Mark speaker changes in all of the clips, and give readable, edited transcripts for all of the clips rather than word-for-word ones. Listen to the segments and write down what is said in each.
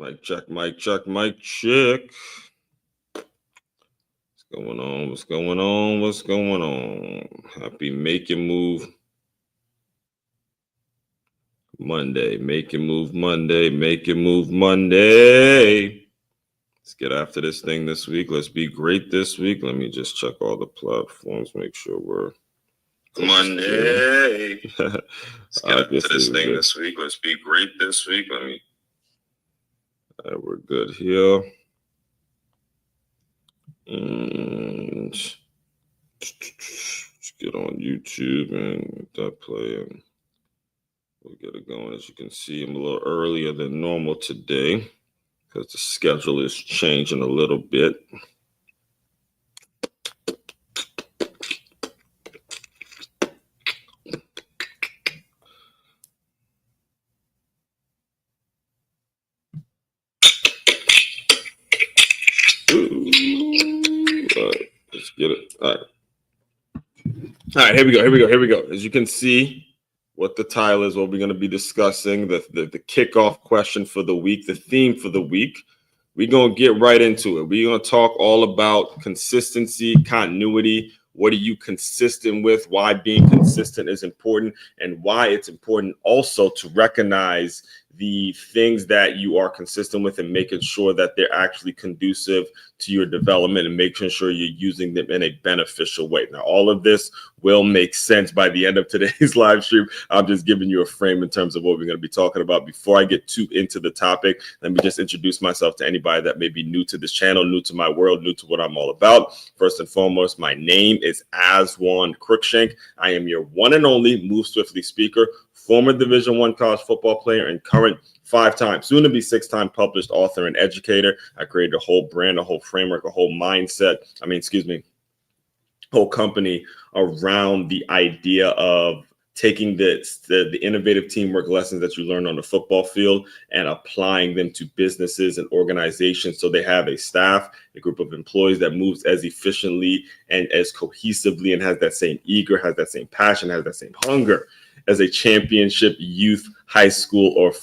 Speaker 1: Mic check, mic check, mic check. What's going on? What's going on? What's going on? Happy Make Your Move Monday. Make Your Move Monday. Make Your Move Monday. Let's get after this thing this week. Let's be great this week. Let me just check all the platforms, make sure we're Monday. Let's get after this thing this week. Let's be great this week. We're good here. And let's get on YouTube and get that playing. We'll get it going. As you can see, I'm a little earlier than normal today because the schedule is changing a little bit. Let's get it. All right, here we go. As you can see, what the title is, what we're going to be discussing, the kickoff question for the week, the theme for the week. We're going to get right into it. We're going to talk all about consistency, continuity. What are you consistent with? Why being consistent is important, and why it's important also to recognize the things that you are consistent with and making sure that they're actually conducive to your development and making sure you're using them in a beneficial way. Now, all of this will make sense by the end of today's live stream. I'm just giving you a frame in terms of what we're going to be talking about. Before I get too into the topic, let me just introduce myself to anybody that may be new to this channel, new to my world, new to what I'm all about. First and foremost, my name is Aswand Cruickshank. I am your one and only Move Swiftly speaker, former Division I college football player, and current 5-time, soon to be 6-time published author and educator. I created a whole brand, a whole framework, a whole mindset. Whole company around the idea of taking the innovative teamwork lessons that you learn on the football field and applying them to businesses and organizations so they have a staff, a group of employees that moves as efficiently and as cohesively and has that same has that same passion, has that same hunger as a championship youth high school or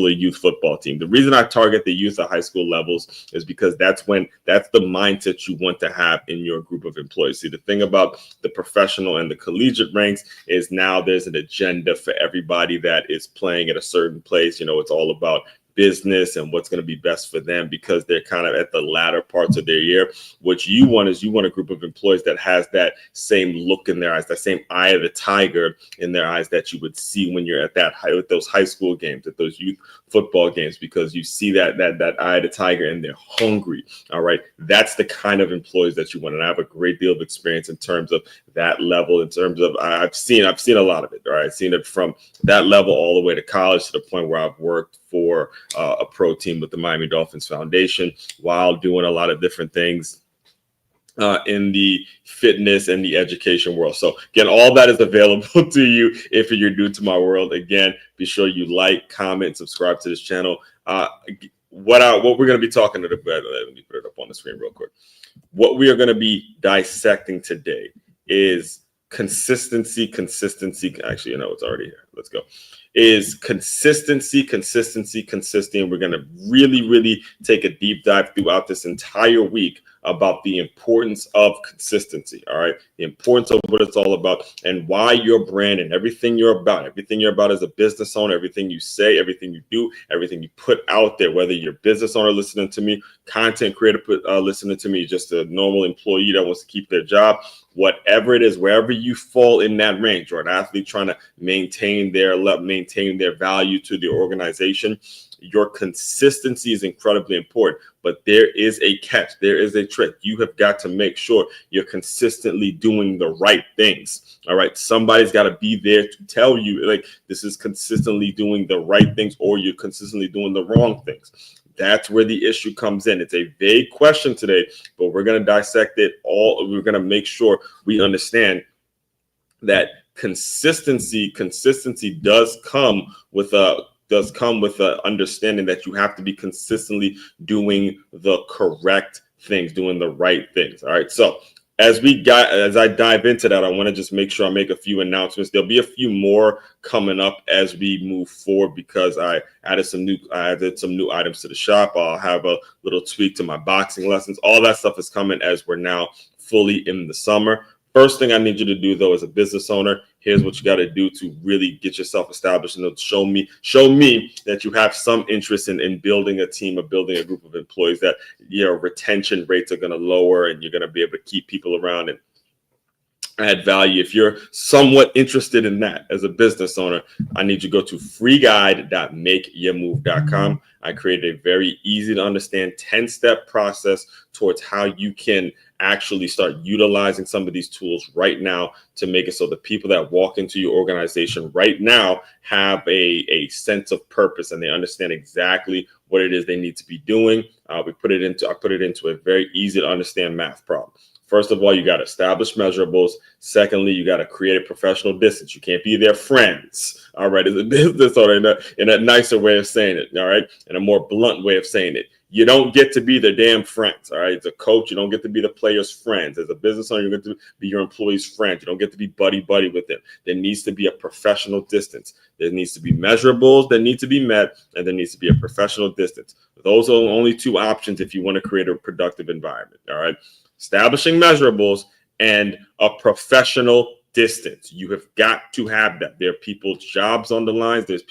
Speaker 1: youth football team. The reason I target the youth or high school levels is because that's the mindset you want to have in your group of employees. See, the thing about the professional and the collegiate ranks is now there's an agenda for everybody that is playing at a certain place. It's all about business and what's going to be best for them because they're kind of at the latter parts of their year. What you want is a group of employees that has that same look in their eyes, that same eye of the tiger in their eyes that you would see when you're at with those high school games, at those youth football games, because you see that eye of the tiger and they're hungry. All right. That's the kind of employees that you want. And I have a great deal of experience in terms of that level, in terms of I've seen a lot of it. All right. I've seen it from that level all the way to college to the point where I've worked for a pro team with the Miami Dolphins Foundation while doing a lot of different things in the fitness and the education world. So again, all that is available to you if you're new to my world. Again, be sure you like, comment, subscribe to this channel. What we're going to be talking about, let me put it up on the screen real quick. What we are going to be dissecting today is consistency. Actually, it's already here. Let's go. Is consistency. We're going to really take a deep dive throughout this entire week about the importance of consistency. All right. The importance of what it's all about and why your brand and everything you're about as a business owner, everything you say, everything you do, everything you put out there, whether you're a business owner listening to me, content creator listening to me, just a normal employee that wants to keep their job, whatever it is, wherever you fall in that range, or an athlete trying to maintain their value to the organization, your consistency is incredibly important. But there is a catch. There is a trick. You have got to make sure you're consistently doing the right things. All right. Somebody's got to be there to tell you, like, this is consistently doing the right things, or you're consistently doing the wrong things. That's where the issue comes in. It's a vague question today, but we're going to dissect it all. We're going to make sure we understand that consistency does come with a understanding that you have to be consistently doing the correct things, doing the right things. All right. So as I dive into that, I want to just make sure I make a few announcements. There'll be a few more coming up as we move forward because I added some new items to the shop. I'll have a little tweak to my boxing lessons. All that stuff is coming as we're now fully in the summer. First thing I need you to do, though, as a business owner, here's what you got to do to really get yourself established and show me that you have some interest in building a team or building a group of employees, that your retention rates are going to lower and you're going to be able to keep people around and add value. If you're somewhat interested in that as a business owner, I need you to go to freeguide.makeyourmove.com. I created a very easy to understand 10-step process towards how you can actually start utilizing some of these tools right now to make it so the people that walk into your organization right now have a sense of purpose and they understand exactly what it is they need to be doing. I put it into a very easy to understand math problem. First of all, you got to establish measurables. Secondly, you got to create a professional distance. You can't be their friends. All right. As a business owner, in a nicer way of saying it. All right. In a more blunt way of saying it. You don't get to be their damn friends. All right. As a coach, you don't get to be the players' friends. As a business owner, you get to be your employees' friends. You don't get to be buddy with them. There needs to be a professional distance. There needs to be measurables that need to be met, and there needs to be a professional distance. Those are only two options if you want to create a productive environment. All right. Establishing measurables and a professional distance. You have got to have that. There are people's jobs on the lines. There's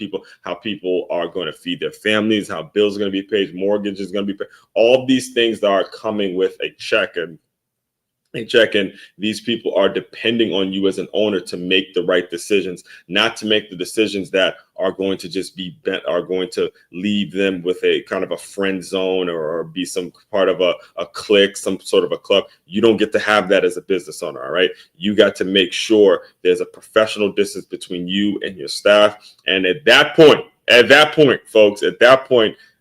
Speaker 1: how people are going to feed their families, how bills are going to be paid, mortgage is going to be paid. All these things that are coming with a check and these people are depending on you as an owner to make the right decisions, not to make the decisions that are going to just be bent, are going to leave them with a kind of a friend zone or be some part of a clique, some sort of a club. You don't get to have that as a business owner. All right. You got to make sure there's a professional distance between you and your staff. And at that point, folks,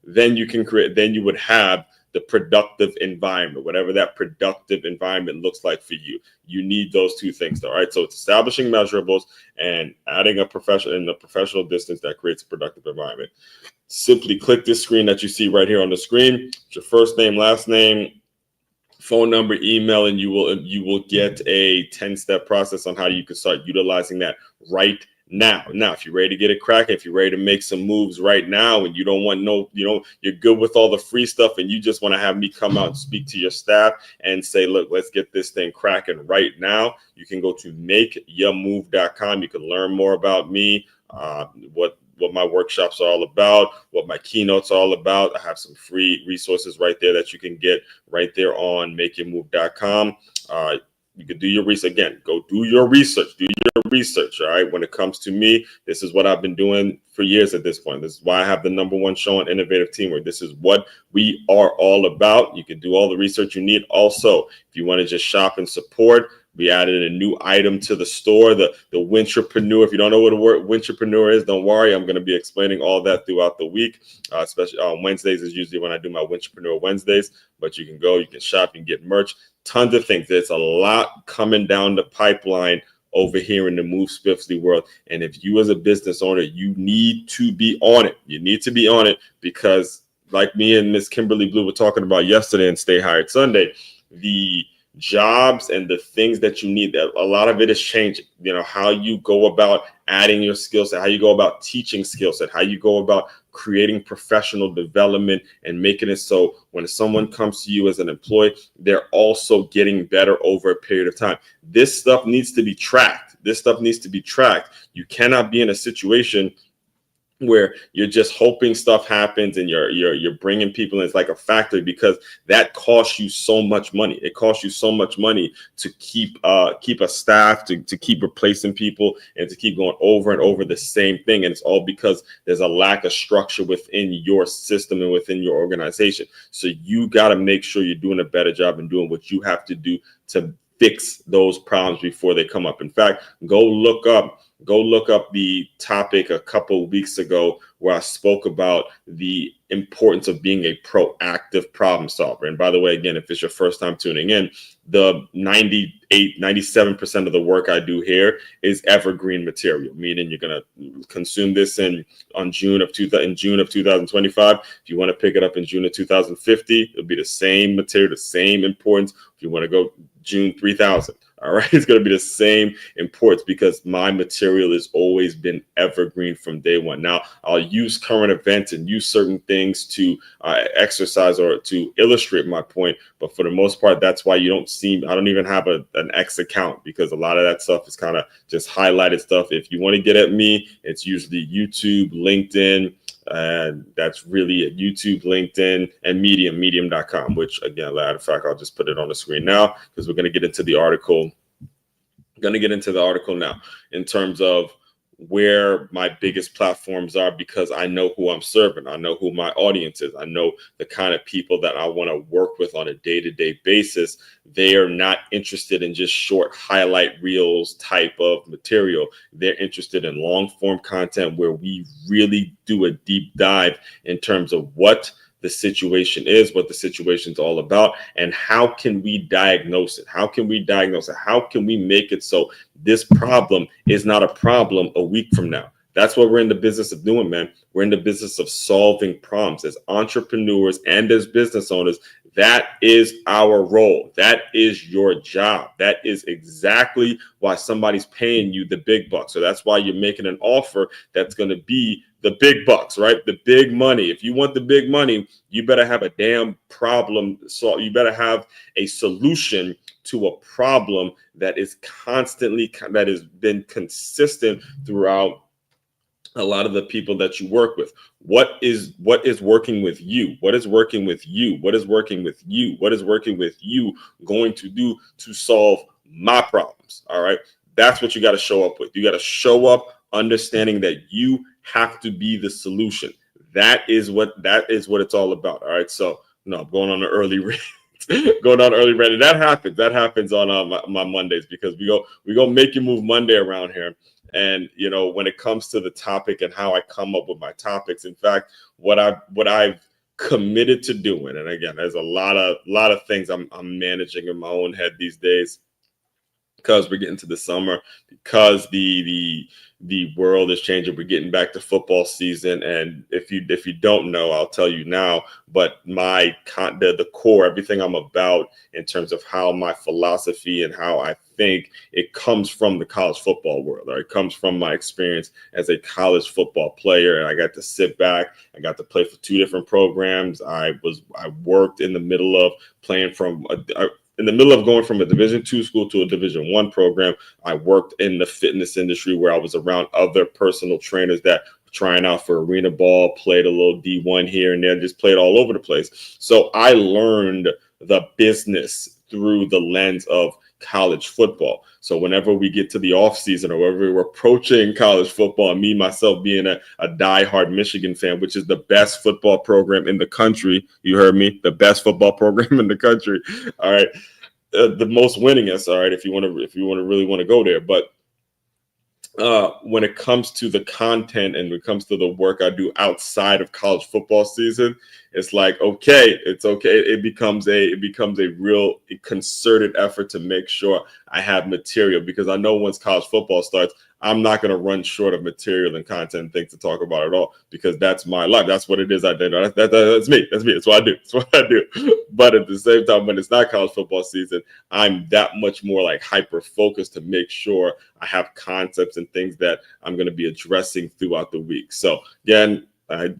Speaker 1: then you would have the productive environment, whatever that productive environment looks like for you. You need those two things, all right? So it's establishing measurables and adding a professional distance that creates a productive environment. Simply click this screen that you see right here on the screen. It's your first name, last name, phone number, email, and you will get a 10-step process on how you can start utilizing that right now. If you're ready to get it cracking, if you're ready to make some moves right now and you don't want you're good with all the free stuff and you just want to have me come out and speak to your staff and say, look, let's get this thing cracking right now, you can go to makeyourmove.com. You can learn more about me, what my workshops are all about, what my keynotes are all about. I have some free resources right there that you can get right there on makeyourmove.com. You can do your research. Again, go do your research. All right. When it comes to me, this is what I've been doing for years at this point. This is why I have the #1 show on innovative teamwork. This is what we are all about. You can do all the research you need. Also, if you want to just shop and support, we added a new item to the store, the Wintrepreneur. If you don't know what the word Wintrepreneur is, don't worry. I'm going to be explaining all that throughout the week. Especially on Wednesdays is usually when I do my Wintrepreneur Wednesdays. But you can go, you can shop, you can get merch. Tons of things. There's a lot coming down the pipeline over here in the Move Swiftly world. And if you as a business owner, you need to be on it. You need to be on it because like me and Miss Kimberly Blue were talking about yesterday in Stay Hired Sunday, the jobs and the things that you need, that a lot of it is changing. How you go about adding your skill set, how you go about teaching skill set, how you go about creating professional development and making it so when someone comes to you as an employee, they're also getting better over a period of time. This stuff needs to be tracked. You cannot be in a situation where you're just hoping stuff happens and you're bringing people in. It's like a factory, because that costs you so much money. It costs you so much money to keep a staff, to keep replacing people and to keep going over and over the same thing. And it's all because there's a lack of structure within your system and within your organization. So you got to make sure you're doing a better job and doing what you have to do to fix those problems before they come up. In fact, go look up the topic a couple of weeks ago where I spoke about the importance of being a proactive problem solver. And by the way, again, if it's your first time tuning in, the 97% of the work I do here is evergreen material, meaning you're going to consume this in June of 2025. If you want to pick it up in June of 2050, it'll be the same material, the same importance. If you want to go June 3000. All right. It's going to be the same importance because my material has always been evergreen from day one. Now, I'll use current events and use certain things to exercise or to illustrate my point. But for the most part, that's why you don't see, I don't even have an X account because a lot of that stuff is kind of just highlighted stuff. If you want to get at me, it's usually YouTube, LinkedIn, and that's really at YouTube, LinkedIn, and medium.com, which again, matter of fact, I'll just put it on the screen now because we're going to get into the article. Now in terms of where my biggest platforms are, because I know who I'm serving. I know who my audience is. I know the kind of people that I want to work with on a day-to-day basis. They are not interested in just short highlight reels type of material. They're interested in long form content where we really do a deep dive in terms of what the situation is, what the situation's all about, and how can we diagnose it? How can we make it so this problem is not a problem a week from now? That's what we're in the business of doing, man. We're in the business of solving problems as entrepreneurs and as business owners. That is our role. That is your job. That is exactly why somebody's paying you the big bucks. So that's why you're making an offer that's going to be the big bucks, right? The big money. If you want the big money, you better have a damn problem. So you better have a solution to a problem that is that has been consistent throughout a lot of the people that you work with. What is working with you? What is working with you? What is working with you? What is working with you going to do to solve my problems? All right. That's what you got to show up with. You got to show up understanding that you have to be the solution. That is what it's all about. All right. So no, I'm going on an early rant. And that happens on my Mondays because we go make you move Monday around here. And when it comes to the topic and how I come up with my topics, in fact, what I've committed to doing, and again, there's a lot of things I'm managing in my own head these days because we're getting to the summer, because the world is changing. We're getting back to football season, and if you don't know, I'll tell you now. But the core, everything I'm about in terms of how my philosophy and how I think, it comes from the college football world. Or it comes from my experience as a college football player, and I got to sit back. I got to play for two different programs. I worked in the middle of playing in the middle of going from a Division II school to a Division I program. I worked in the fitness industry where I was around other personal trainers that were trying out for arena ball, played a little D1 here and there, just played all over the place. So I learned the business through the lens of college football. So whenever we get to the off season or whenever we're approaching college football, and me myself being a diehard Michigan fan, which is the best football program in the country, you heard me, the best football program in the country. All right, the most winningest. All right, if you really want to go there, but when it comes to the content and when it comes to the work I do outside of college football season, it's like, okay, it's okay. It becomes a real concerted effort to make sure I have material, because I know once college football starts, I'm not going to run short of material and content and things to talk about at all, because that's my life. That's what it is. That's me. That's what I do. That's what I do. But at the same time, when it's not college football season, I'm that much more like hyper focused to make sure I have concepts and things that I'm going to be addressing throughout the week. So again,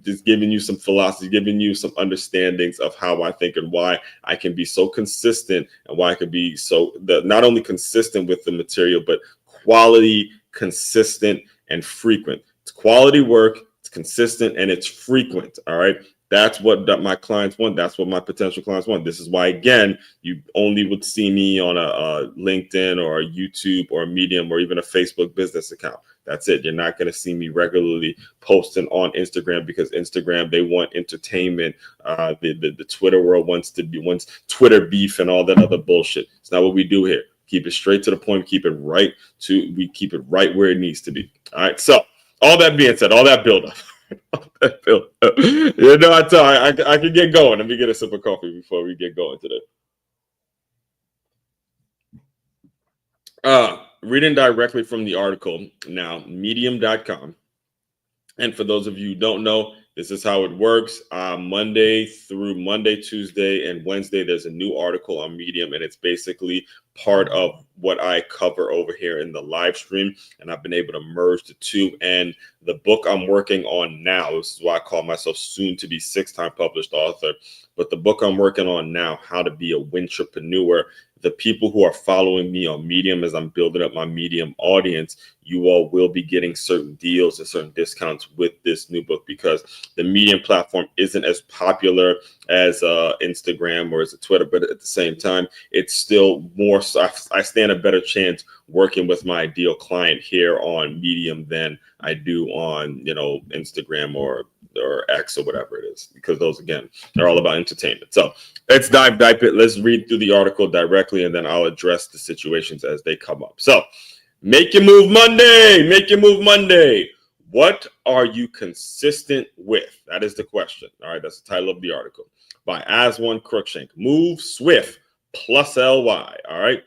Speaker 1: just giving you some philosophy, giving you some understandings of how I think and why I can be so consistent, and why I can be not only consistent with the material, but quality, consistent, and frequent. It's quality work, it's consistent, and it's frequent. All right. That's what my clients want. That's what my potential clients want. This is why, again, you only would see me on a LinkedIn or a YouTube or a Medium or even a Facebook business account. That's it. You're not going to see me regularly posting on Instagram, because Instagram, they want entertainment. The Twitter world wants Twitter beef and all that other bullshit. It's not what we do here. Keep it straight to the point. We keep it right where it needs to be. All right. So all that being said, all that build up. I can get going. Let me get a sip of coffee before we get going today. Reading directly from the article now, medium.com. And for those of you who don't know, This is how it works. Monday, Tuesday, and Wednesday, there's a new article on Medium, and it's basically part of what I cover over here in the live stream. And I've been able to merge the two. And the book I'm working on now, this is why I call myself soon to be 6-time published author. But the book I'm working on now, How to Be a Wintrepreneur, the people who are following me on Medium as I'm building up my Medium audience, you all will be getting certain deals and certain discounts with this new book, because the Medium platform isn't as popular as Instagram or as a Twitter, but at the same time, it's still more, so I stand a better chance working with my ideal client here on Medium than I do on, Instagram or X or whatever it is, because those, again, they're all about entertainment. So let's dive it. Let's read through the article directly, and then I'll address the situations as they come up. So make your move Monday. Make your move Monday. What are you consistent with? That is the question. All right, that's the title of the article by Aswand Cruickshank. Move swift plus LY. All right.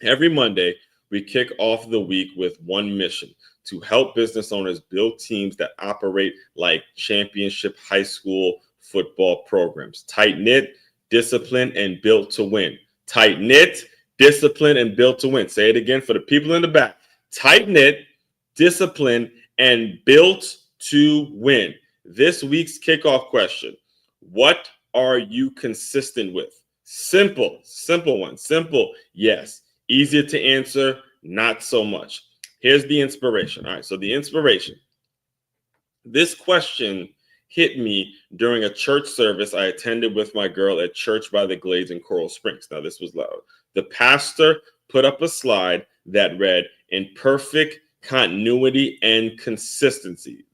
Speaker 1: Every Monday, we kick off the week with one mission: to help business owners build teams that operate like championship high school football programs. Tight-knit, disciplined, and built to win. Tight-knit, disciplined, and built to win. Say it again for the people in the back. Tight-knit, disciplined, and built to win. This week's kickoff question: what are you consistent with? Simple one. Simple, yes. Easier to answer, not so much. Here's the inspiration. All right, so the inspiration. This question hit me during a church service I attended with my girl at Church by the Glades in Coral Springs. Now, this was loud. The pastor put up a slide that read, "In perfect continuity and consistency."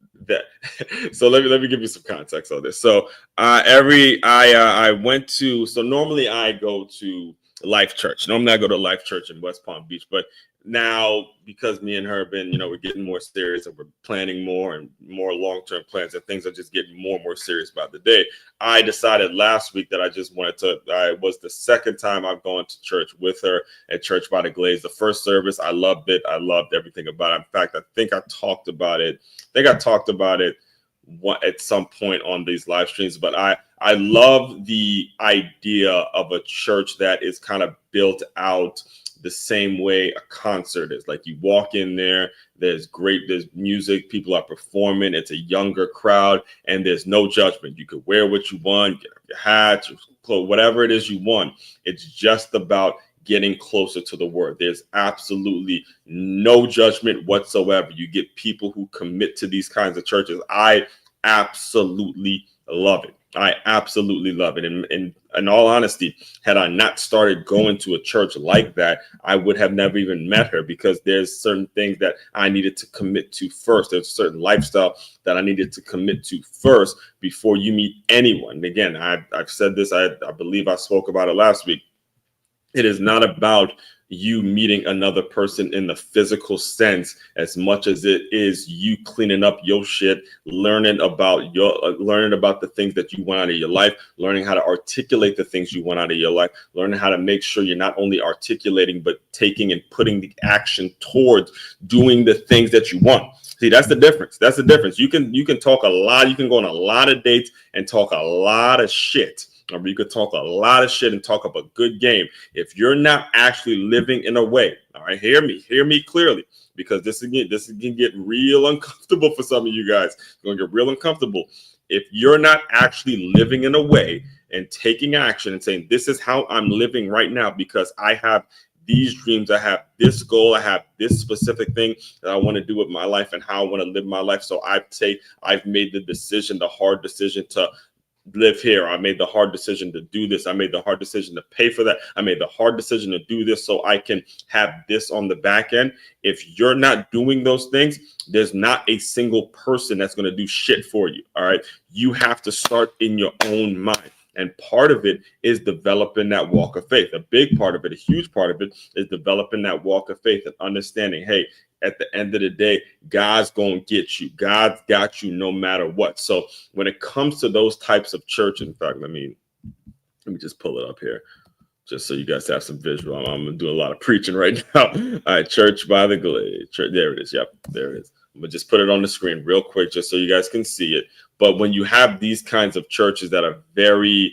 Speaker 1: So let me give you some context on this. So I went to, so normally I go to Life Church. Normally I go to Life Church in West Palm Beach, but now, because me and her have been, we're getting more serious and we're planning more and more long-term plans, and things are just getting more and more serious by the day, I decided last week that I just wanted to, it was the second time I've gone to church with her at Church by the Glades. The first service, I loved it. I loved everything about it. In fact, I think I talked about it at some point on these live streams, but I love the idea of a church that is kind of built out the same way a concert is. Like, you walk in there, there's music, people are performing, it's a younger crowd, and there's no judgment. You could wear what you want, get your hat, your clothes, whatever it is you want. It's just about getting closer to the word. There's absolutely no judgment whatsoever. You get people who commit to these kinds of churches. I absolutely love it. I absolutely love it. And in all honesty, had I not started going to a church like that, I would have never even met her, because there's certain things that I needed to commit to first. There's a certain lifestyle that I needed to commit to first before you meet anyone. And again, I've said this, I believe I spoke about it last week. It is not about you meeting another person in the physical sense as much as it is you cleaning up your shit, learning about the things that you want out of your life, learning how to articulate the things you want out of your life, learning how to make sure you're not only articulating, but taking and putting the action towards doing the things that you want. See, that's the difference. That's the difference. You can talk a lot. You can go on a lot of dates and talk a lot of shit. Or you could talk a lot of shit and talk up a good game. If you're not actually living in a way, all right, hear me clearly, because this can get real uncomfortable for some of you guys. It's going to get real uncomfortable. If you're not actually living in a way and taking action and saying, this is how I'm living right now, because I have these dreams, I have this goal, I have this specific thing that I want to do with my life and how I want to live my life. So I've made the hard decision to live here. I made the hard decision to do this. I made the hard decision to pay for that. I made the hard decision to do this so I can have this on the back end. If you're not doing those things, there's not a single person that's going to do shit for you. All right. You have to start in your own mind. And part of it is developing that walk of faith. A big part of it, a huge part of it, is developing that walk of faith and understanding, hey, at the end of the day, God's going to get you. God's got you no matter what. So when it comes to those types of church, in fact, let me just pull it up here, just so you guys have some visual. I'm going to do a lot of preaching right now. All right, Church by the Glade. There it is. Yep, there it is. I'm gonna just put it on the screen real quick just so you guys can see it. But when you have these kinds of churches that are very,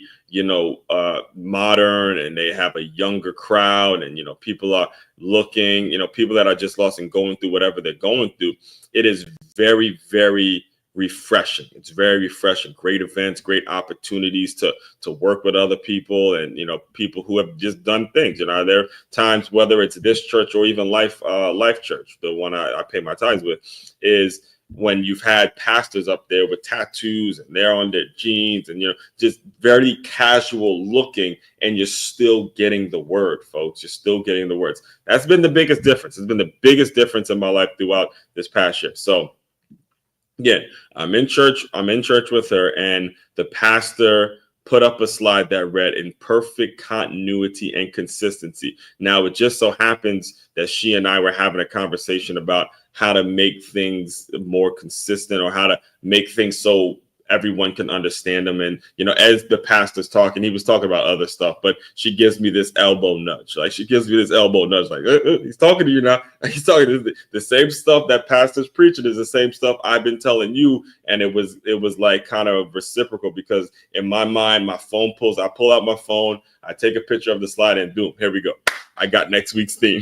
Speaker 1: modern, and they have a younger crowd, and, people are looking, people that are just lost and going through whatever they're going through, it is very, very refreshing. It's very refreshing. Great events, great opportunities to work with other people, and people who have just done things. There are times, whether it's this church or even Life Church, the one I pay my tithes with, is when you've had pastors up there with tattoos and they're on their jeans and just very casual looking, and you're still getting the word, folks. You're still getting the words. That's been the biggest difference. It's been the biggest difference in my life throughout this past year. So again, I'm in church with her, and the pastor put up a slide that read, "In perfect continuity and consistency." Now, it just so happens that she and I were having a conversation about how to make things more consistent, or how to make things so everyone can understand them. And, as the pastor's talking, he was talking about other stuff, but she gives me this elbow nudge. Like, he's talking to you now. He's talking to the same stuff that pastor's preaching is the same stuff I've been telling you. And it was like kind of reciprocal, because in my mind, I pull out my phone, I take a picture of the slide, and boom, here we go. I got next week's theme.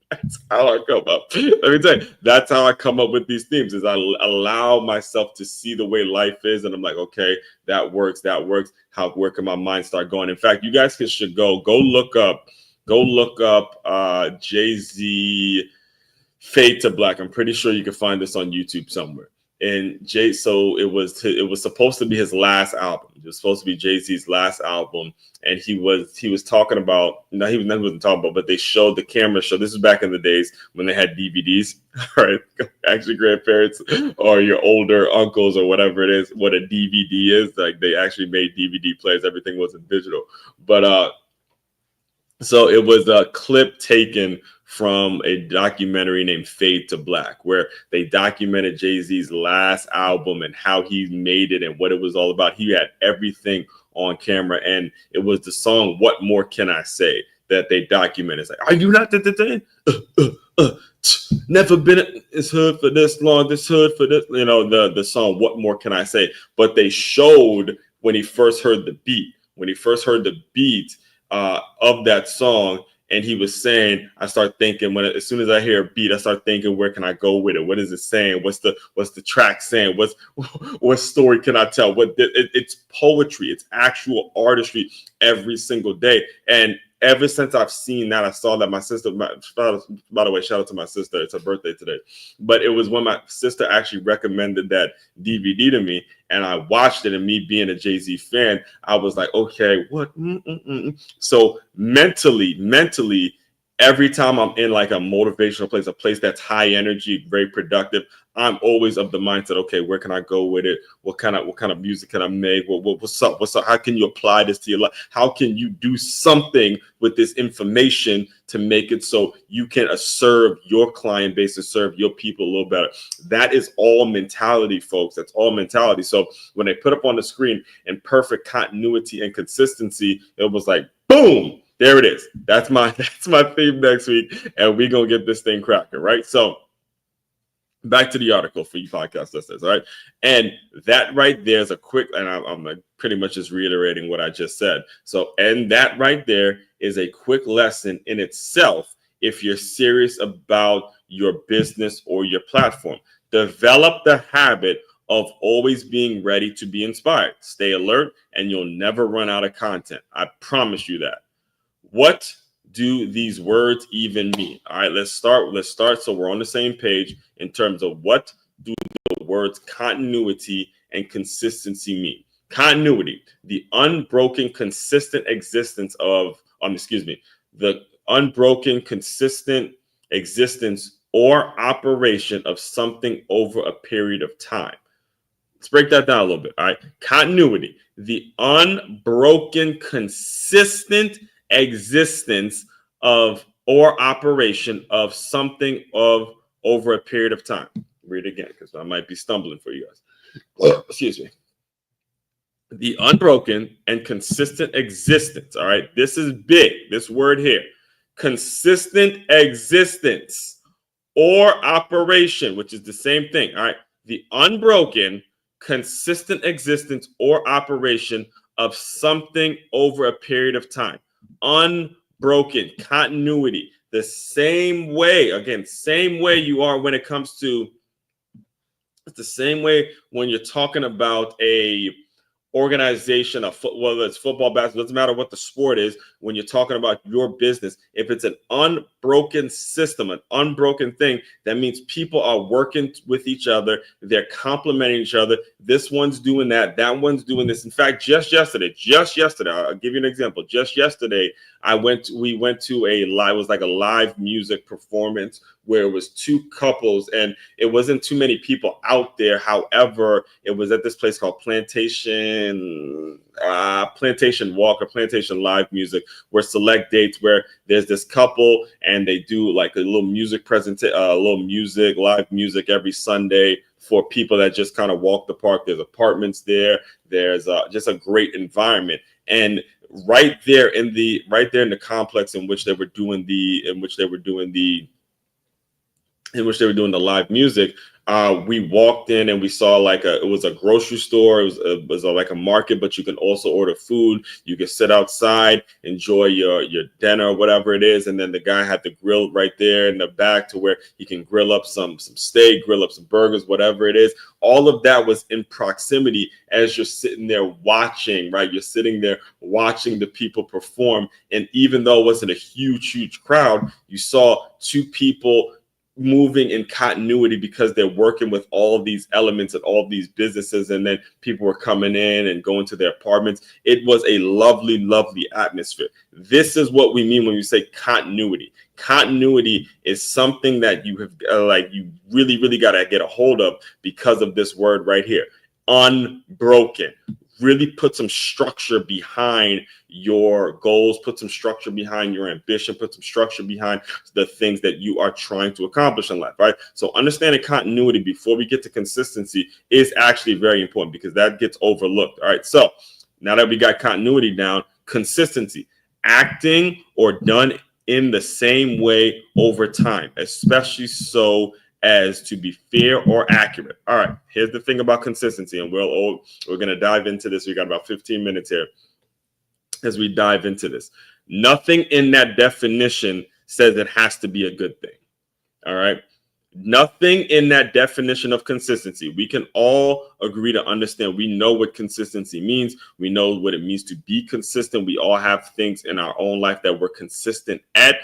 Speaker 1: That's how I come up. Let me tell you, that's how I come up with these themes, is I allow myself to see the way life is. And I'm like, okay, that works. Where can my mind start going? In fact, you guys should go look up Jay-Z Fade to Black. I'm pretty sure you can find this on YouTube somewhere. And so it was supposed to be his last album. It was supposed to be Jay-Z's last album, and he was talking about. No, he wasn't talking about, but they showed the camera show. This is back in the days when they had DVDs, right? Actually, grandparents or your older uncles or whatever it is, what a DVD is. Like, they actually made DVD players. Everything wasn't digital, but so it was a clip taken from a documentary named Fade to Black, where they documented Jay-Z's last album and how he made it and what it was all about. He had everything on camera, and it was the song "What More Can I Say" that they documented. It's like, are you not never been in this hood for this long, this hood for this, the song "What More Can I Say." But they showed when he first heard the beat, of that song, and he was saying, I start thinking, as soon as I hear a beat, I start thinking, where can I go with it? What is it saying? What's the track saying? What story can I tell? It's poetry. It's actual artistry every single day. And ever since I've seen that, I saw that my sister, by the way, shout out to my sister. It's her birthday today. But it was when my sister actually recommended that DVD to me, and I watched it, and me being a Jay-Z fan, I was like, okay, what? So mentally, every time I'm in like a motivational place, a place that's high energy, very productive, I'm always of the mindset, okay, where can I go with it? What kind of music can I make? What's up? How can you apply this to your life? How can you do something with this information to make it so you can serve your client base and serve your people a little better? That is all mentality, folks. That's all mentality. So when they put up on the screen "in perfect continuity and consistency," it was like, boom, there it is. That's my theme next week, and we're gonna get this thing cracking, right? So back to the article for you podcast listeners, all right? And that right there is a quick, and I'm like pretty much just reiterating what I just said. So, and that right there is a quick lesson in itself if you're serious about your business or your platform. Develop the habit of always being ready to be inspired. Stay alert, and you'll never run out of content. I promise you that. What do these words even mean? All right, let's start. So we're on the same page in terms of what do the words continuity and consistency mean. Continuity, the unbroken, consistent existence of, the unbroken, consistent existence or operation of something over a period of time. Let's break that down a little bit. All right, continuity, the unbroken, consistent existence of or operation of something of over a period of time. Read it again, because I might be stumbling for you guys. Excuse me. The unbroken and consistent existence. All right, this is big. This word here, consistent existence or operation, which is the same thing. All right. The unbroken, consistent existence or operation of something over a period of time. Unbroken, continuity. The same way, again, same way you are when it comes to, it's the same way when you're talking about a organization, whether it's football, basketball, doesn't matter what the sport is. When you're talking about your business, if it's an unbroken system, an unbroken thing, that means people are working with each other. They're complementing each other. This one's doing that. That one's doing this. In fact, just yesterday, I'll give you an example. Just yesterday, we went to it was like a live music performance where it was two couples and it wasn't too many people out there. However, it was at this place called Plantation Walk or Plantation Live Music, where select dates where there's this couple and they do like a little music live music every Sunday for people that just kind of walk the park. There's apartments there. There's just a great environment. And right there in the complex in which they were doing the live music, we walked in and we saw it was a grocery store. It was like a market, but you can also order food. You can sit outside, enjoy your dinner, whatever it is. And then the guy had the grill right there in the back to where he can grill up some steak, grill up some burgers, whatever it is. All of that was in proximity as you're sitting there watching, right? You're sitting there watching the people perform. And even though it wasn't a huge crowd, you saw two people moving in continuity because they're working with all of these elements and all of these businesses, and then people were coming in and going to their apartments. It was a lovely atmosphere. This is what we mean when we say continuity. Continuity is something that you have you really got to get a hold of because of this word right here, unbroken. Really put some structure behind your goals, put some structure behind your ambition, put some structure behind the things that you are trying to accomplish in life, right? So understanding continuity before we get to consistency is actually very important because that gets overlooked, all right? So now that we got continuity down, consistency, acting or done in the same way over time, especially so as to be fair or accurate. All right, here's the thing about consistency, and we're going to dive into this. We got about 15 minutes here as we dive into this. Nothing in that definition says it has to be a good thing. All right, nothing in that definition of consistency. We can all agree to understand. We know what consistency means. We know what it means to be consistent. We all have things in our own life that we're consistent at,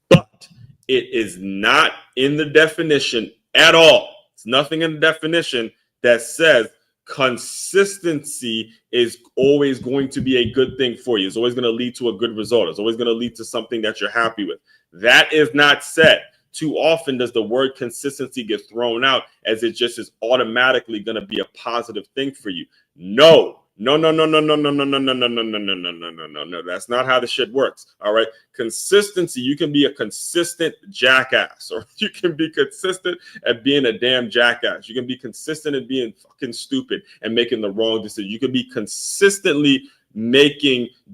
Speaker 1: but it is not in the definition at all. It's nothing in the definition that says consistency is always going to be a good thing for you. It's always going to lead to a good result. It's always going to lead to something that you're happy with. That is not said. Too often does the word consistency get thrown out as it just is automatically going to be a positive thing for you. No. That's not how the shit works. All right. Consistency. You can be a consistent jackass, or you can be consistent at being a damn jackass. You can be consistent at being fucking stupid and making the wrong decision. You can be consistently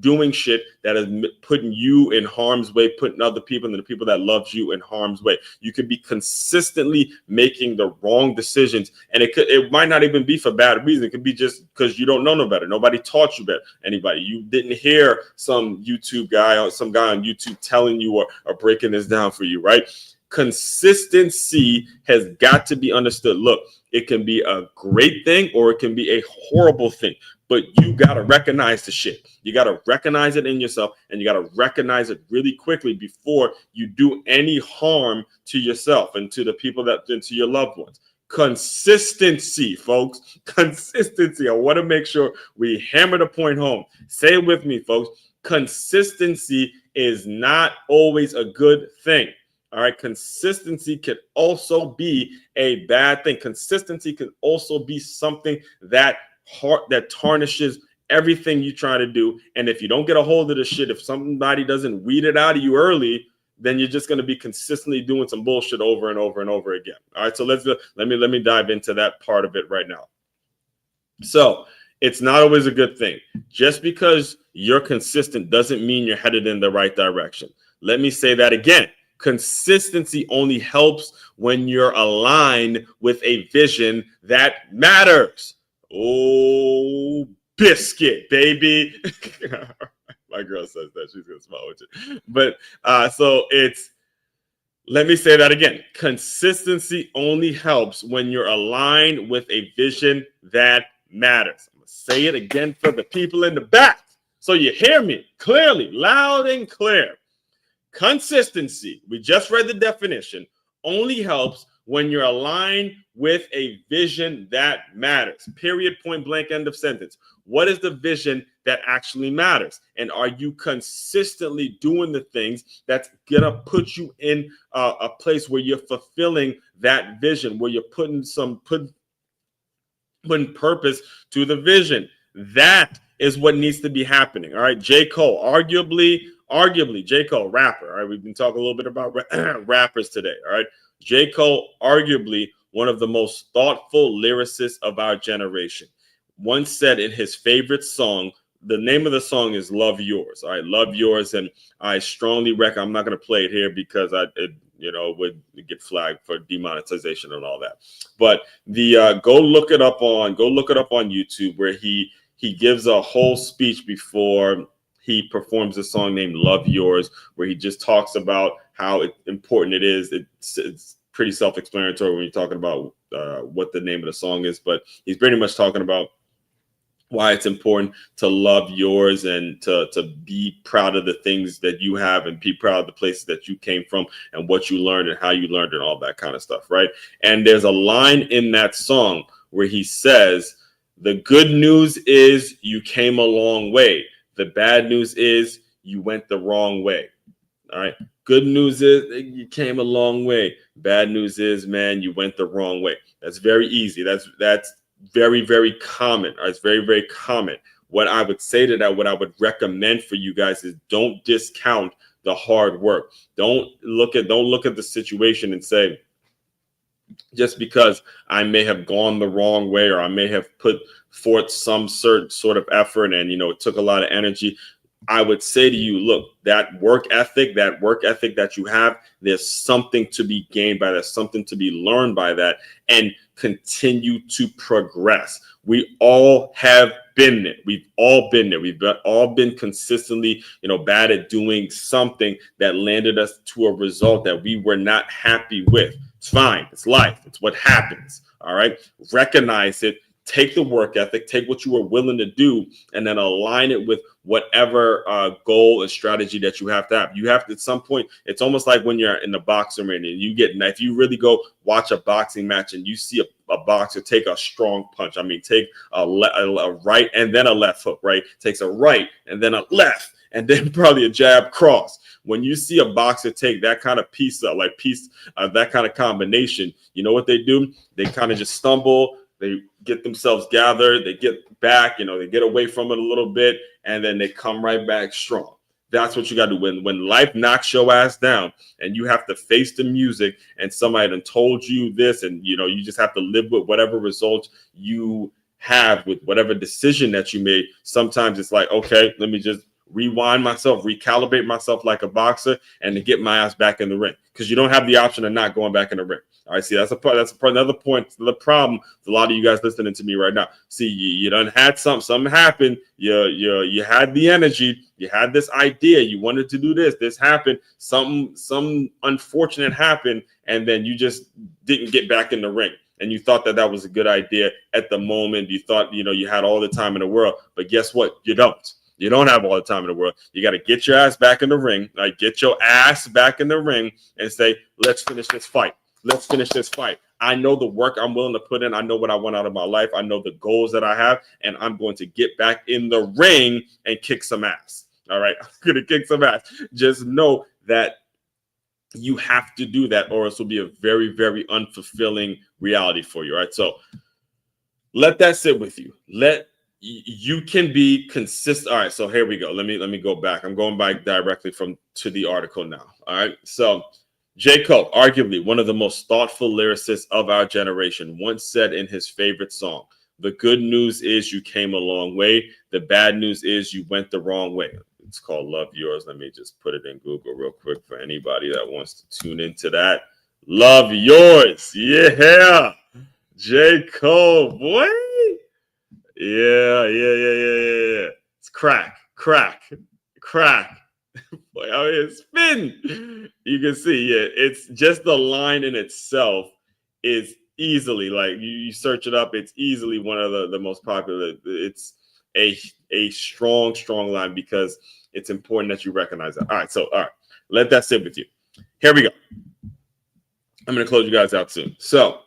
Speaker 1: doing shit that is putting you in harm's way, putting other people and the people that love you in harm's way. You could be consistently making the wrong decisions, and it might not even be for bad reason. It could be just because you don't know no better. Nobody taught you better. Anybody. You didn't hear some YouTube guy or some guy on YouTube telling you or breaking this down for you, right? Consistency has got to be understood. Look, it can be a great thing or it can be a horrible thing, but you got to recognize the shit. You got to recognize it in yourself, and you got to recognize it really quickly before you do any harm to yourself and to the people and to your loved ones. Consistency, folks. Consistency. I want to make sure we hammer the point home. Say it with me, folks. Consistency is not always a good thing. All right. Consistency can also be a bad thing. Consistency can also be something that tarnishes everything you try to do. And if you don't get a hold of the shit, if somebody doesn't weed it out of you early, then you're just going to be consistently doing some bullshit over and over and over again. All right. So let me dive into that part of it right now. So it's not always a good thing. Just because you're consistent doesn't mean you're headed in the right direction. Let me say that again. Consistency only helps when you're aligned with a vision that matters. Oh, biscuit, baby. My girl says that. She's going to smile with you. But so it's, let me say that again. Consistency only helps when you're aligned with a vision that matters. I'm going to say it again for the people in the back so you hear me clearly, loud and clear. Consistency, we just read the definition, only helps when you're aligned with a vision that matters. Period, point blank, end of sentence. What is the vision that actually matters? And are you consistently doing the things that's going to put you in a place where you're fulfilling that vision, where you're putting purpose to the vision? That is what needs to be happening. All right. J. Cole, arguably, J. Cole, rapper. All right. We've been talking a little bit about rappers today. All right. J. Cole, arguably one of the most thoughtful lyricists of our generation, once said in his favorite song, the name of the song is Love Yours. All right. Love Yours. And I strongly recommend, I'm not going to play it here because would get flagged for demonetization and all that. But the go look it up on YouTube, where he gives a whole speech before he performs a song named Love Yours, where he just talks about how important it is. It's pretty self-explanatory when you're talking about what the name of the song is, but he's pretty much talking about why it's important to love yours and to be proud of the things that you have and be proud of the places that you came from and what you learned and how you learned and all that kind of stuff, right? And there's a line in that song where he says, the good news is you came a long way. The bad news is you went the wrong way. All right. Good news is you came a long way. Bad news is, man, you went the wrong way. That's very easy. That's very, very common. Right? It's very, very common. What I would say to that, what I would recommend for you guys is don't discount the hard work. Don't look at the situation and say, just because I may have gone the wrong way or I may have put forth some certain sort of effort and, it took a lot of energy, I would say to you, look, that work ethic that you have, there's something to be gained by that, something to be learned by that, and continue to progress. We all have been there. We've all been there. We've all been consistently, bad at doing something that landed us to a result that we were not happy with. It's fine. It's life. It's what happens. All right. Recognize it. Take the work ethic, take what you were willing to do, and then align it with whatever goal and strategy that you have to have. You have to, at some point, it's almost like when you're in the boxing ring and if you really go watch a boxing match and you see a boxer take a strong punch, take a right and then a left hook, right? Takes a right and then a left and then probably a jab cross. When you see a boxer take that kind of that kind of combination, you know what they do? They kind of just stumble. They get themselves gathered, they get back, they get away from it a little bit, and then they come right back strong. That's what you got to do. When life knocks your ass down and you have to face the music and somebody done told you this and, you just have to live with whatever results you have with whatever decision that you made. Sometimes it's like, okay, let me just rewind myself, recalibrate myself like a boxer and to get my ass back in the ring, because you don't have the option of not going back in the ring. All right, see, that's another point. The problem with a lot of you guys listening to me right now. See, you done had something happened. You had the energy. You had this idea. You wanted to do this. This happened. Some unfortunate happened, and then you just didn't get back in the ring. And you thought that was a good idea at the moment. You thought you had all the time in the world, but guess what? You don't. You don't have all the time in the world. You got to get your ass back in the ring. Like, get your ass back in the ring and say, let's finish this fight. Let's finish this fight. I know the work I'm willing to put in. I know what I want out of my life. I know the goals that I have, and I'm going to get back in the ring and kick some ass. All right. I'm going to kick some ass. Just know that you have to do that, or it will be a very, very unfulfilling reality for you. All right. So let that sit with you. You can be consistent. All right. So here we go. Let me go back. I'm going back directly to the article now. All right. So J. Cole, arguably one of the most thoughtful lyricists of our generation, once said in his favorite song, the good news is you came a long way. The bad news is you went the wrong way. It's called Love Yours. Let me just put it in Google real quick for anybody that wants to tune into that. Love Yours. Yeah. J. Cole, boy. Yeah. It's crack. Boy, out here spin. You can see, it's just the line in itself is easily, like you search it up, it's easily one of the most popular. It's a strong line because it's important that you recognize that. All right, let that sit with you. Here we go. I'm going to close you guys out soon. So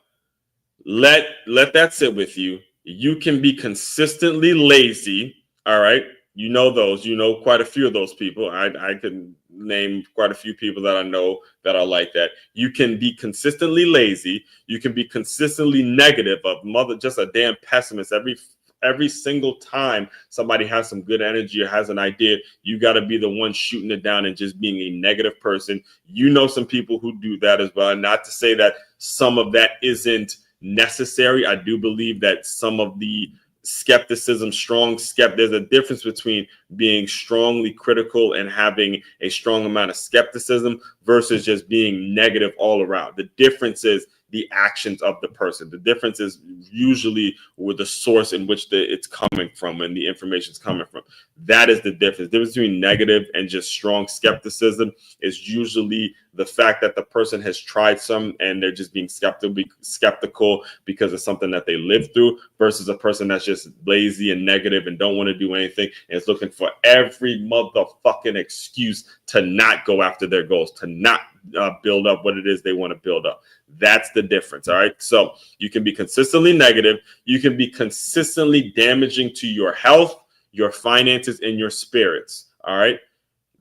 Speaker 1: let that sit with you. You can be consistently lazy. All right. You know those. You know quite a few of those people. I can name quite a few people that I know that are like that. You can be consistently lazy. You can be consistently negative, just a damn pessimist. Every single time somebody has some good energy or has an idea, you got to be the one shooting it down and just being a negative person. You know some people who do that as well. Not to say that some of that isn't necessary. I do believe that some of the skepticism, there's a difference between being strongly critical and having a strong amount of skepticism versus just being negative all around. The difference is the actions of the person. The difference is usually with the source in which it's coming from and the information is coming from. That is the difference. The difference between negative and just strong skepticism is usually the fact that the person has tried some and they're just being skeptical because of something that they lived through, versus a person that's just lazy and negative and don't want to do anything and is looking for every motherfucking excuse to not go after their goals, to not build up what it is they want to build up. That's the difference. All right. So you can be consistently negative. You can be consistently damaging to your health, your finances, and your spirits. All right.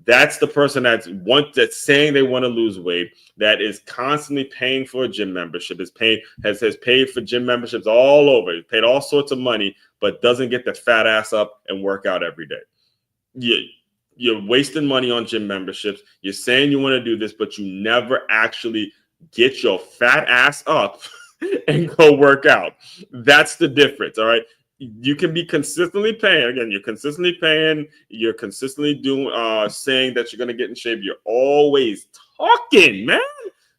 Speaker 1: That's the person that's saying they want to lose weight, that is constantly paying for a gym membership, has paid for gym memberships all over, paid all sorts of money, but doesn't get the fat ass up and work out every day. You're wasting money on gym memberships. You're saying you want to do this, but you never actually get your fat ass up and go work out. That's the difference. All right. You can be consistently paying. Again, you're consistently paying. You're consistently saying that you're going to get in shape. You're always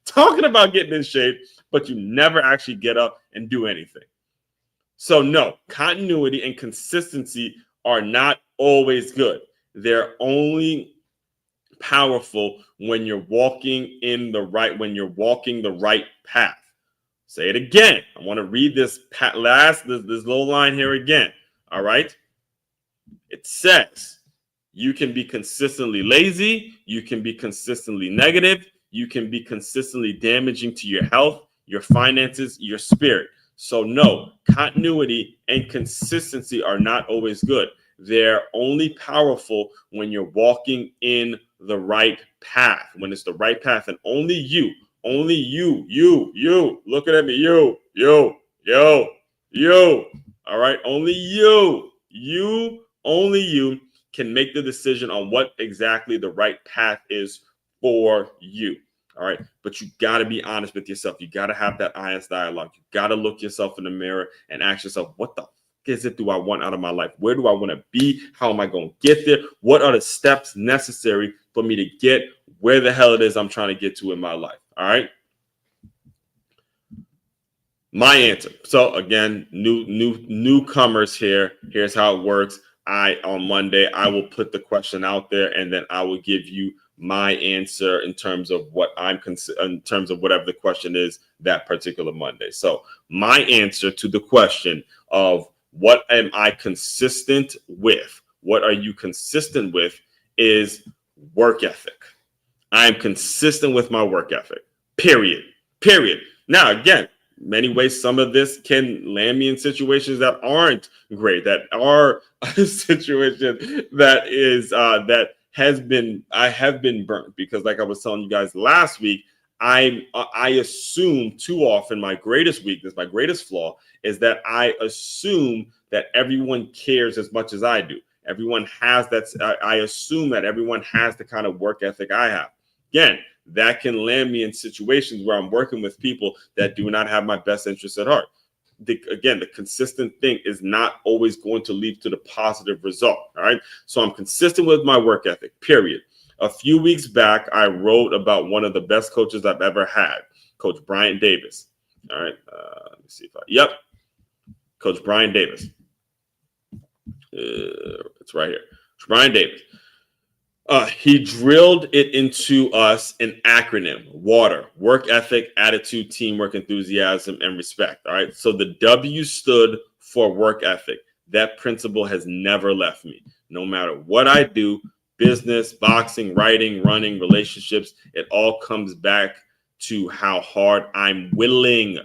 Speaker 1: talking about getting in shape, but you never actually get up and do anything. So no, continuity and consistency are not always good. They're only powerful when you're walking the right path. Say it again. I want to read this little line here again. All right. It says you can be consistently lazy. You can be consistently negative. You can be consistently damaging to your health, your finances, your spirit. So no, continuity and consistency are not always good. They're only powerful when you're walking in the right path, when it's the right path, and only you, looking at me, you. All right. Only you can make the decision on what exactly the right path is for you. All right. But you got to be honest with yourself. You got to have that honest dialogue. You got to look yourself in the mirror and ask yourself, what the is it do I want out of my life? Where do I want to be? How am I going to get there? What are the steps necessary for me to get where the hell it is I'm trying to get to in my life? All right. My answer. So again, newcomers here. Here's how it works. On Monday, I will put the question out there, and then I will give you my answer in terms of in terms of whatever the question is that particular Monday. So my answer to the question of what am I consistent with? What are you consistent with? Is work ethic. I am consistent with my work ethic. Period. Now, again, many ways, some of this can land me in situations that aren't great, that are a situation that is I have been burnt, because like I was telling you guys last week, I assume too often my greatest weakness, my greatest flaw is that I assume that everyone cares as much as I do. Everyone has that. I assume that everyone has the kind of work ethic I have. Again, that can land me in situations where I'm working with people that do not have my best interests at heart. the consistent thing is not always going to lead to the positive result. All right. So I'm consistent with my work ethic, period. A few weeks back, I wrote about one of the best coaches I've ever had, Coach Bryant Davis. All right. Let me see if Coach Bryant Davis. It's right here. Coach Bryant Davis. He drilled it into us an acronym: WATER, work ethic, attitude, teamwork, enthusiasm, and respect. All right. So the W stood for work ethic. That principle has never left me. No matter what I do, business, boxing, writing, running, relationships, it all comes back to how hard I'm willing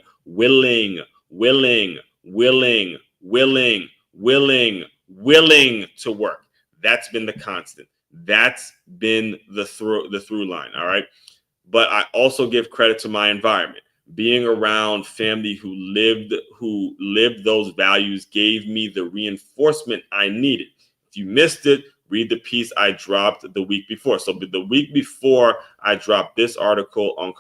Speaker 1: to work. That's been the constant. That's been the through line. All right. But I also give credit to my environment. Being around family who lived those values gave me the reinforcement I needed. If you missed it, read the piece I dropped the week before. So the week before I dropped this article on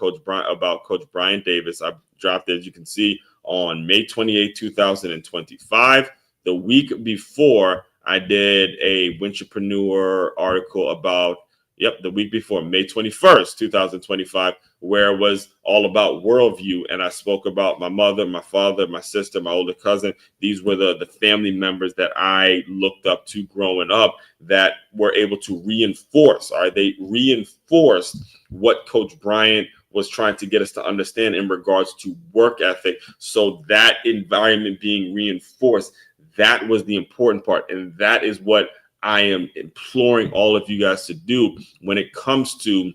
Speaker 1: about Coach Bryant Davis, I dropped it, as you can see, on May 28, 2025. The week before, I did a Wintrepreneur article about, the week before, May 21st, 2025, where it was all about worldview. And I spoke about my mother, my father, my sister, my older cousin. These were the family members that I looked up to growing up that were able to reinforce, all right? They reinforced what Coach Bryant was trying to get us to understand in regards to work ethic. So that environment being reinforced, that was the important part. And that is what I am imploring all of you guys to do when it comes to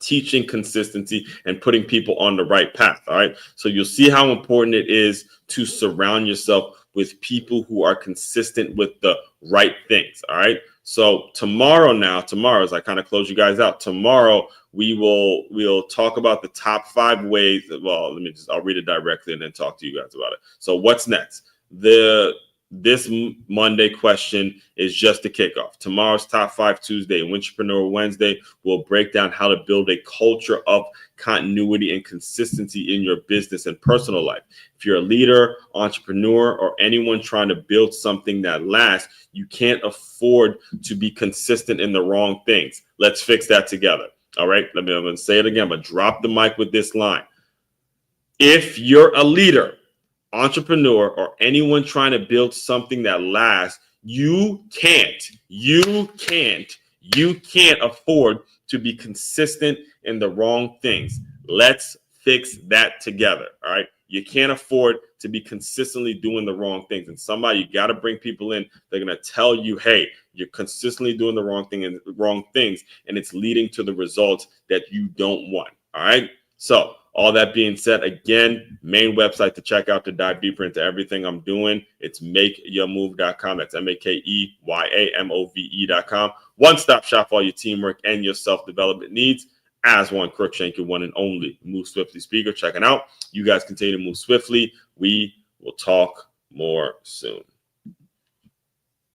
Speaker 1: teaching consistency and putting people on the right path. All right. So you'll see how important it is to surround yourself with people who are consistent with the right things. All right. So tomorrow, as I kind of close you guys out, tomorrow we'll talk about the top 5 ways. Well, I'll read it directly and then talk to you guys about it. So what's next? This Monday question is just a kickoff. Tomorrow's Top 5 Tuesday and Wintrepreneur Wednesday will break down how to build a culture of continuity and consistency in your business and personal life. If you're a leader, entrepreneur, or anyone trying to build something that lasts, you can't afford to be consistent in the wrong things. Let's fix that together. All right. I'm going to say it again, but drop the mic with this line. If you're a leader, entrepreneur, or anyone trying to build something that lasts, you can't afford to be consistent in the wrong things. Let's fix that together. All right. You can't afford to be consistently doing the wrong things. And you got to bring people in. They're going to tell you, hey, you're consistently doing the wrong things, and it's leading to the results that you don't want. All right. So all that being said, again, main website to check out to dive deeper into everything I'm doing. It's makeyourmove.com. That's makeyaamove.com. One-stop shop for all your teamwork and your self-development needs. Aswand, Cruickshank, your one and only Move Swiftly speaker. Checking out. You guys continue to move swiftly. We will talk more soon.